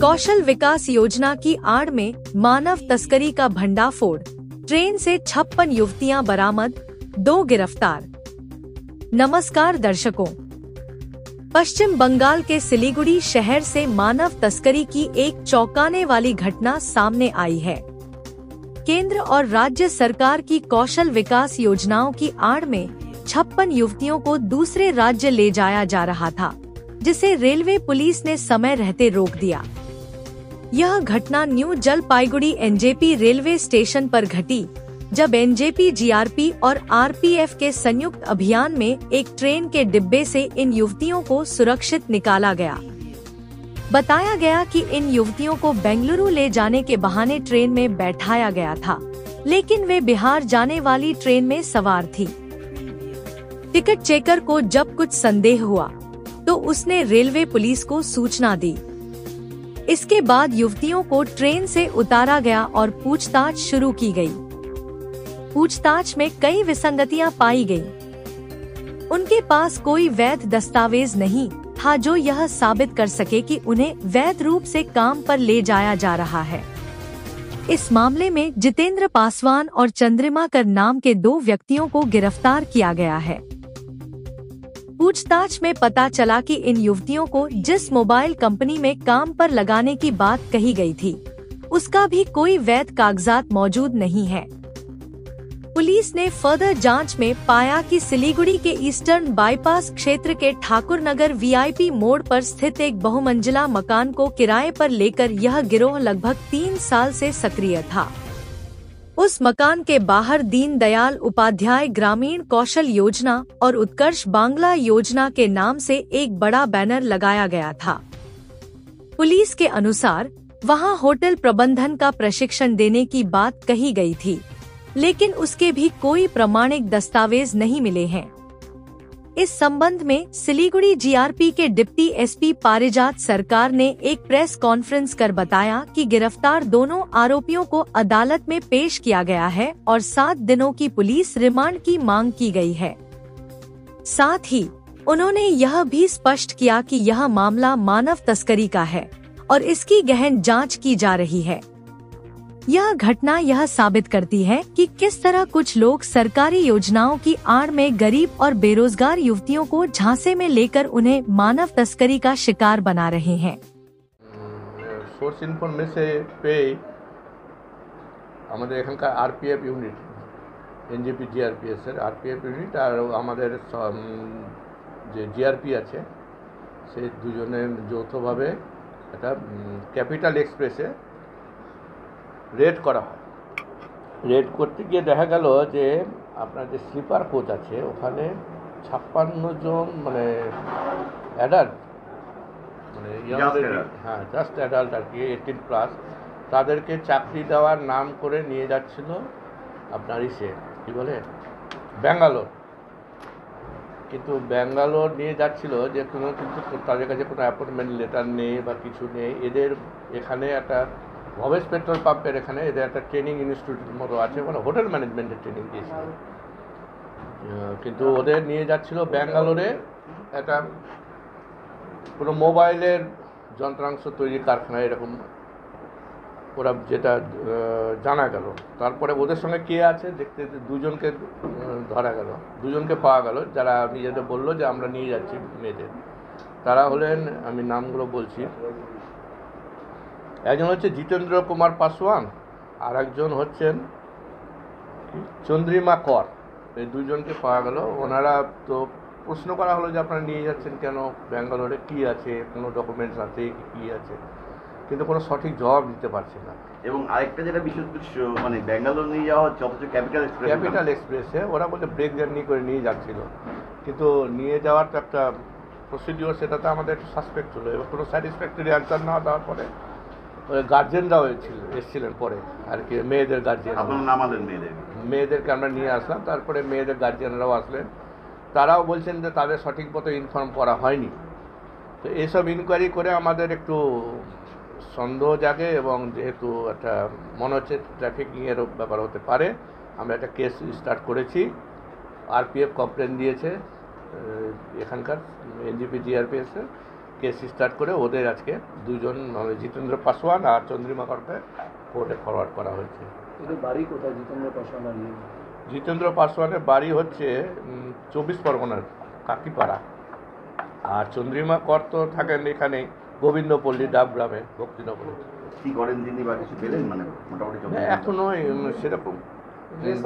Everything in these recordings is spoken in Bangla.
कौशल विकास योजना की आड़ में मानव तस्करी का भंडाफोड़, ट्रेन से 56 युवतियां बरामद, 2 गिरफ्तार। नमस्कार दर्शकों, पश्चिम बंगाल के सिलीगुड़ी शहर से मानव तस्करी की एक चौंकाने वाली घटना सामने आई है। केंद्र और राज्य सरकार की कौशल विकास योजनाओं की आड़ में 56 युवतियों को दूसरे राज्य ले जाया जा रहा था, जिसे रेलवे पुलिस ने समय रहते रोक दिया। यह घटना new Jalpaiguri NJP railway station पर घटी, जब एनजेपी, जीआरपी और आरपीएफ के संयुक्त अभियान में एक ट्रेन के डिब्बे से इन युवतियों को सुरक्षित निकाला गया। बताया गया कि इन युवतियों को बेंगलुरु ले जाने के बहाने ट्रेन में बैठाया गया था, लेकिन वे बिहार जाने वाली ट्रेन में सवार थी। टिकट चेकर को जब कुछ संदेह हुआ तो उसने रेलवे पुलिस को सूचना दी। इसके बाद युवतियों को ट्रेन से उतारा गया और पूछताछ शुरू की गई। पूछताछ में कई विसंगतियां पाई गईं। उनके पास कोई वैध दस्तावेज नहीं था जो यह साबित कर सके कि उन्हें वैध रूप से काम पर ले जाया जा रहा है। इस मामले में जितेंद्र पासवान और चंद्रिमा कर नाम के 2 व्यक्तियों को गिरफ्तार किया गया है। पूछताछ में पता चला कि इन युवतियों को जिस मोबाइल कंपनी में काम पर लगाने की बात कही गई थी, उसका भी कोई वैध कागजात मौजूद नहीं है। पुलिस ने फर्दर जांच में पाया कि सिलीगुड़ी के ईस्टर्न बाईपास क्षेत्र के ठाकुर नगर वीआईपी मोड़ पर स्थित एक बहुमंजिला मकान को किराए पर लेकर यह गिरोह लगभग 3 साल से सक्रिय था। उस मकान के बाहर दीन दयाल उपाध्याय ग्रामीण कौशल योजना और उत्कर्ष बांग्ला योजना के नाम से एक बड़ा बैनर लगाया गया था। पुलिस के अनुसार वहां होटल प्रबंधन का प्रशिक्षण देने की बात कही गई थी, लेकिन उसके भी कोई प्रमाणिक दस्तावेज नहीं मिले हैं। इस संबंध में सिलीगुड़ी जीआरपी के डिप्टी एसपी पारिजात सरकार ने एक प्रेस कॉन्फ्रेंस कर बताया कि गिरफ्तार दोनों आरोपियों को अदालत में पेश किया गया है और 7 दिनों की पुलिस रिमांड की मांग की गई है। साथ ही उन्होंने यह भी स्पष्ट किया कि यह मामला मानव तस्करी का है और इसकी गहन जांच की जा रही है। यह घटना यह साबित करती है कि किस तरह कुछ लोग सरकारी योजनाओं की आड़ में गरीब और बेरोजगार युवतियों को झांसे में लेकर उन्हें मानव तस्करी का शिकार बना रहे हैं। सोर्स इनफरमेशन पे हमारे एखानकार RPF unit NJP GRPS RPF unit और हमारे जो जीआरपी আছে সেই দুজনে যৌথভাবে একটা ক্যাপিটাল এক্সপ্রেসে रेड करा रेड करते गए देखा गल जे अपना जो स्लीपर कोच आछे ओखाने 56 जन माने एडाल्ट माने हाँ जस्ट एडाल्ट और कि 18+ तादेरके चाकरी देवार नाम करे निये जाच्छिलो आपनार इसे कि बोले बेंगालोर, किन्तु बेंगालोर निये जाच्छिलो जे कोनो किन्तु तादेर काछे कोनो अपॉइंटमेंट लेटार नेই বা কিছু নেই। এদের এখানে একটা ভবেশ পেট্রোল পাম্পের এখানে এদের একটা ট্রেনিং ইনস্টিটিউট মতো আছে, মানে হোটেল ম্যানেজমেন্টের ট্রেনিং দিয়েছিল। কিন্তু ওদের নিয়ে যাচ্ছিল ব্যাঙ্গালোরে একটা কোনো মোবাইলের যন্ত্রাংশ তৈরির কারখানা, এরকম ওরা যেটা জানা গেল। তারপরে ওদের সঙ্গে কে আছে দেখতে 2 জনকে ধরা গেল, 2 জনকে পাওয়া গেল যারা নিজেদের বললো যে আমরা নিয়ে যাচ্ছি মেয়েদের। তারা হলেন, আমি নামগুলো বলছি, একজন হচ্ছে জিতেন্দ্র কুমার পাসওয়ান আর একজন হচ্ছেন চন্দ্রিমা কর। এই 2 জনকে পাওয়া গেল। ওনারা তো প্রশ্ন করা হলো যে আপনারা নিয়ে যাচ্ছেন কেন, ব্যাঙ্গালোরে কী আছে, কোনো ডকুমেন্টস আছে কী আছে, কিন্তু কোনো সঠিক জবাব দিতে পারছে না। এবং আরেকটা যেটা বিশেষ মানে ব্যাঙ্গালোর নিয়ে যাওয়া হচ্ছে অথচ ক্যাপিটাল এক্সপ্রেসে ওরা বলতে ব্রেক জার্নি করে নিয়ে যাচ্ছিল, কিন্তু নিয়ে যাওয়ার তো একটা প্রসিডিওর, সেটাতে আমাদের একটু সাসপেক্ট হলো। এবং কোনো স্যাটিসফ্যাক্টরি অ্যান্সার না দেওয়ার পরে গার্জেনরাও এসেছিলেন পরে আর কি, মেয়েদের গার্জেন, মেয়েদেরকে আমরা নিয়ে আসলাম। তারপরে মেয়েদের গার্জেনরাও আসলেন, তারাও বলছেন যে তাদের সঠিক মতো ইনফর্ম করা হয়নি। তো এইসব ইনকোয়ারি করে আমাদের একটু সন্দেহ জাগে এবং যেহেতু একটা মনে হচ্ছে ট্রাফিকিংয়ের ব্যাপার হতে পারে, আমরা একটা কেস স্টার্ট করেছি। আরপিএফ কমপ্লেন দিয়েছে এখানকার এনজিপি জিআরপিএসে, কেস স্টার্ট করে ওদের আজকে দুজন মানে জিতেন্দ্র পাসওয়ান আর চন্দ্রিমা করকে কোর্টে ফরওয়ার্ড করা হয়েছে। এদের বাড়ি কোথায় জিতেন্দ্র পাসওয়ান আর ইয়ে? জিতেন্দ্র পাসওয়ানের বাড়ি হচ্ছে 24 পরগনার কাকিপাড়া, আর চন্দ্রিমা কর তো থাকেন এখানে গোবিন্দপল্লী ডাবগ্রামে ভক্তিনগরে। কি করেন তিনি বা কিছু পেলেন মানে মোটামুটি এখনো সেরকম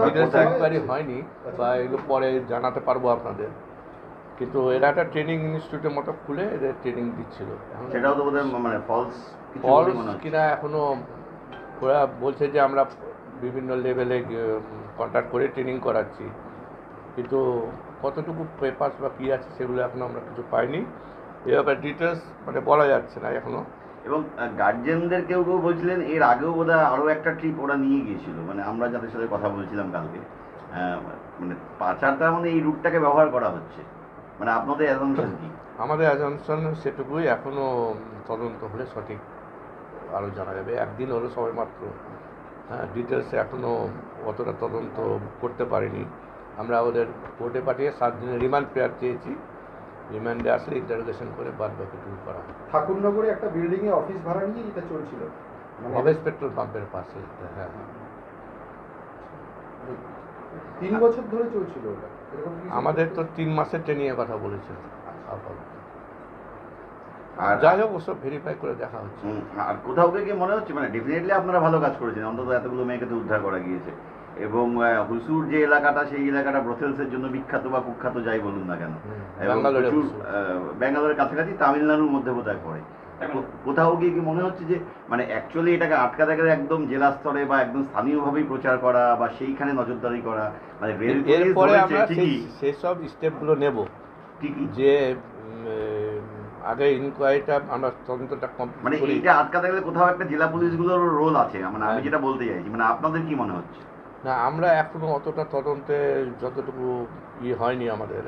ডিটেলস এনকোয়ারি হয়নি, বা এগুলো পরে জানাতে পারবো আপনাদের, কিন্তু এরা একটা ট্রেনিং ইনস্টিটিউটের মতো খুলে এদের ট্রেনিং দিচ্ছিল। সেটাও তো বোধহয় মানে ফলস কিনা এখনো ওরা বলছে যে আমরা বিভিন্ন লেভেলে কন্ট্যাক্ট করে ট্রেনিং করাচ্ছি, কিন্তু কতটুকু পেপারস বা কী আছে সেগুলো এখনও আমরা কিছু পাইনি। এ ব্যাপারে ডিটেলস মানে বলা যাচ্ছে না এখনও। এবং গার্জেনদের কেউ কেউ বলছিলেন এর আগেও বোধহয় আরও একটা ট্রিপ ওরা নিয়ে গিয়েছিল, মানে আমরা যাদের সাথে কথা বলছিলাম কালকে, মানে পাচারটা মানে এই রুটটাকে ব্যবহার করা হচ্ছে, মানে আপনাদের অ্যাজাম্পশন কি? আমাদের অ্যাজাম্পশন সেটুকুই, এখনও তদন্ত হলে সঠিক আরও জানা যাবে। একদিন হলো সবাই মাত্র, হ্যাঁ, ডিটেলসে এখনও অতটা তদন্ত করতে পারিনি। আমরা ওদের কোর্টে পাঠিয়ে 7 দিনের রিমান্ড পেয়ার চেয়েছি, রিমান্ডে আসলে ইন্টারোগেশন করে বাদ বাকি টুকু করা হয়। ঠাকুরনগরে একটা বিল্ডিংয়ে অফিস ভাড়া নিয়ে এটা চলছিল, হবেস পেট্রোল পাম্পের পাশে। হ্যাঁ, 3 বছর ধরে চলছিল ওটা, এরকম কিছু? আমাদের তো 3 মাসের ট্রেনিংয়ের কথা বলেছে। আর যাই হোক ওসব ভেরিফাই করে দেখা হচ্ছে। আর কোথাও গিয়ে মনে হচ্ছে মানে ডেফিনেটলি আপনারা ভালো কাজ করেছেন, অন্তত এতগুলো মেয়েকে তো উদ্ধার করা গিয়েছে। এবং হুসুর যে এলাকাটা, সেই এলাকাটা ব্রথেলসের জন্য বিখ্যাত বা কুখ্যাত যাই বলুন না কেন, এবং ব্যাঙ্গালোরের কাছাকাছি তামিলনাড়ুর মধ্যে বোধহয় পড়ে। কোথাও গিয়ে কি মনে হচ্ছে যে মানে অ্যাকচুয়ালি এটাকে আটকাতে গেলে একদম জেলা স্তরে বা একদম স্থানীয়ভাবেই প্রচার করা বা সেইখানে নজরদারি করা, মানে এরপরে আমরা সেসব স্টেপগুলো নেব ঠিকই, যে আগে ইনকোয়ারিটা আমরা তদন্তটা মানে এইটা আটকাতে গেলে কোথাও একটা জেলা পুলিশগুলোর রোল আছে, মানে আমি যেটা বলতে চাইছি, মানে আপনাদের কি মনে হচ্ছে? না, আমরা এখনো অতটা তদন্তে যতটুকু হয়নি আমাদের,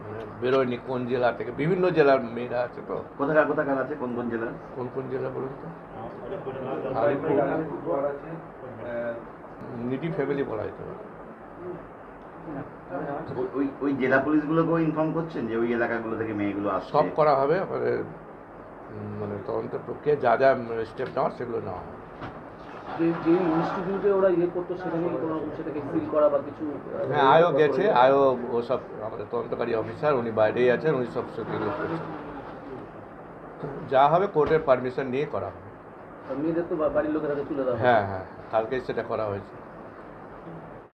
মানে বেরোয়নি কোন জেলা থেকে। বিভিন্ন জেলার মেয়েরা আছে তো। কোথাকার আছে, কোন কোন জেলার? কোন জেলা বলুন তো? নিডি ফ্যামিলি বলা হয়তো। ওই জেলা পুলিশগুলোকেও ইনফর্ম করছেন যে ওই এলাকাগুলো থেকে মেয়েগুলো আসছে? সব করা হবে, মানে তদন্তের প্রক্রিয়া যা যা স্টেপ নেওয়ার সেগুলো নেওয়া হবে। যে ইনস্টিটিউটে ওরা ইয়ে করতো সেখানে কোনো রকম সেটাকে সিল করা বা কিছু? হ্যাঁ, আয়ও গেছে, আয়ও ওসব আমাদের তদন্তকারী অফিসার, উনি বাইরেই আছেন, উনি সব সেগুলো করছেন। যা হবে কোর্টের পারমিশন নিয়ে করা হবে। মেয়েদের তো বাড়ির লোকেরা তুলে দেওয়া? হ্যাঁ, কালকেই সেটা করা হয়েছে।